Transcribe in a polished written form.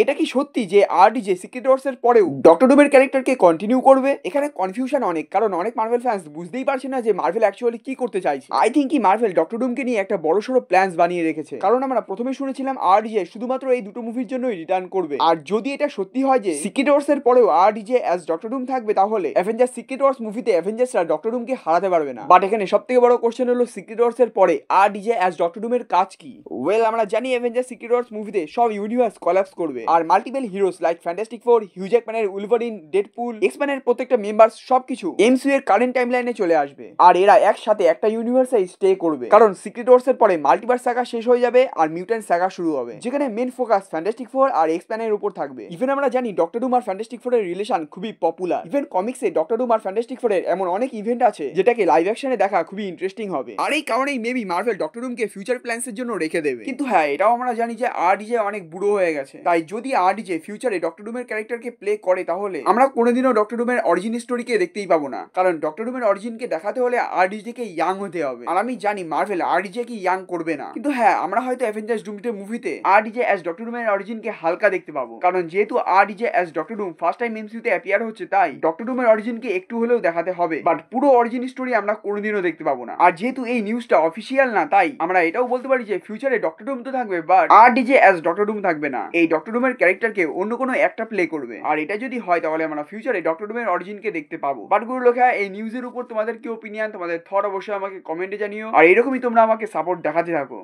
এটা কি সত্যি যে আরডিজে সিক্রেট ওয়ার্স এর পরেও ডক্টর ডুমের ক্যারেক্টারকে কন্টিনিউ করবে? এখানে কনফিউশন অনেক, কারণ অনেক মার্ভেল ফ্যান্স বুঝতেই পারছে না যে মার্ভেল অ্যাকচুয়ালি কি করতে চাইছে। আই থিঙ্ক কি মার্ভেল ডক্টর ডুমকে নিয়ে একটা বড়সড় প্ল্যানস বানিয়ে রেখেছে, কারণ আমরা প্রথমে শুনেছিলাম আরডিজে শুধুমাত্র এই দুটো মুভির জন্যই রিটার্ন করবে। আর যদি এটা সত্যি হয় যে সিক্রেট ওয়ার্স এর পরেও আরডিজে অ্যাজ ডক্টর ডুম থাকবে, তাহলে অ্যাভেঞ্জার সিক্রেট ওয়ার্স মুভিতে অ্যাভেঞ্জার্সরা ডক্টর ডুমকে হারাতে পারবে না। বাট এখানে সবথেকে বড় কোশ্চেন হলো সিক্রেট ওয়ার্স এর পরে আরডিজে অ্যাজ ডক্টর ডুমের কাজ কি? ওয়েল, আমরা জানি অ্যাভেঞ্জার সিক্রেট ওয়ার্স মুভিতে সব ইউনিভার্স কোলাপস করবে, আর multiple heroes like Fantastic Four, Hugh জ্যাকম্যানের উলভারিন, ডেডপুল, এক্স-ম্যানের প্রত্যেকটা মেম্বার সবকিছু এমসিইউ এর কারেন্ট টাইমলাইনে চলে আসবে। আর এরা একসাথে একটা ইউনিভার্সে স্টে করবে, কারণ সিক্রেট ওয়ার্স এর পরে মাল্টিভার্স সাগা শেষ হয়ে যাবে আর মিউট্যান্ট সাগা শুরু হবে, যেখানে মেন ফোকাস ফ্যান্টাস্টিক ফোর আর এক্স-ম্যানের উপর থাকবে। ইভেন আমরা জানি ডক্টর ডুম আর ফ্যান্টাস্টিক ফোর এর রিলেশন খুবই পপুলার। ইভেন কমিক্সে ডক্টর ডুম আর ফ্যান্টাস্টিক ফোর এর এমন অনেক ইভেন্ট আছে যেটাকে লাইভ অ্যাকশনে দেখা খুবই ইন্টারেস্টিং হবে। আর এই কারণেই মেবি মার্ভেল ডক্টর ডুমকে ফিউচার প্ল্যানস এর জন্য রেখে দেবে। কিন্তু হ্যাঁ, এটাও আমরা জানি যে আরডিজে অনেক বুড়ো হয়ে গেছে, তাই যদি আরডিজে ফিউচারে ডক্টর ডুমের ক্যারেক্টারকে প্লে করে, তাহলে আমরা কোনোদিনও ডক্টর ডুমের অরিজিন স্টোরিকে দেখতেই পাবো না, কারণ ডক্টর ডুমের অরিজিনকে দেখাতে হলে আরডিজে কে ইয়াং হতে হবে। আর আমি জানি মার্ভেল আরডিজে কে ইয়াং করবে না, কিন্তু হ্যাঁ, আমরা হয়তো অ্যাভেঞ্জার্স ডুমসডে মুভিতে আরডিজে অ্যাজ ডক্টর ডুমের অরিজিনকে হালকা দেখতে পাবো, কারণ যেহেতু RDJ as Doctor Doom first time এমসিইউতে অ্যাপিয়ার হচ্ছে, তাই ডক্টর ডুমের অরিজিনকে একটু হলেও দেখাতে হবে। বাট পুরো অরিজিন স্টোরি আমরা কোনোদিনও দেখতে পাবো না। আর যেহেতু এই নিউজটা অফিসিয়াল না, তাই আমরা এটাও বলতে পারি যে ফিউচারে ডক্টর ডুম তো থাকবে, বাট আরডিজে অ্যাজ ডক্টর ডুম থাকবে না। এই ডক্টর ডুমের ক্যারেক্টারকে অন্য কোনো একটা প্লে করবে। আর এটা যদি হয়, তাহলে আমরা ফিউচারে ডক্টর ডুমের অরিজিনকে দেখতে পাবো। বাট গুরু লোকা, এই নিউজের উপর তোমাদের কি ওপিনিয়ন, তোমাদের থট অবশ্যই আমাকে কমেন্টে জানিও, আর এরকমই তোমরা আমাকে সাপোর্ট দেখাতে থাকো।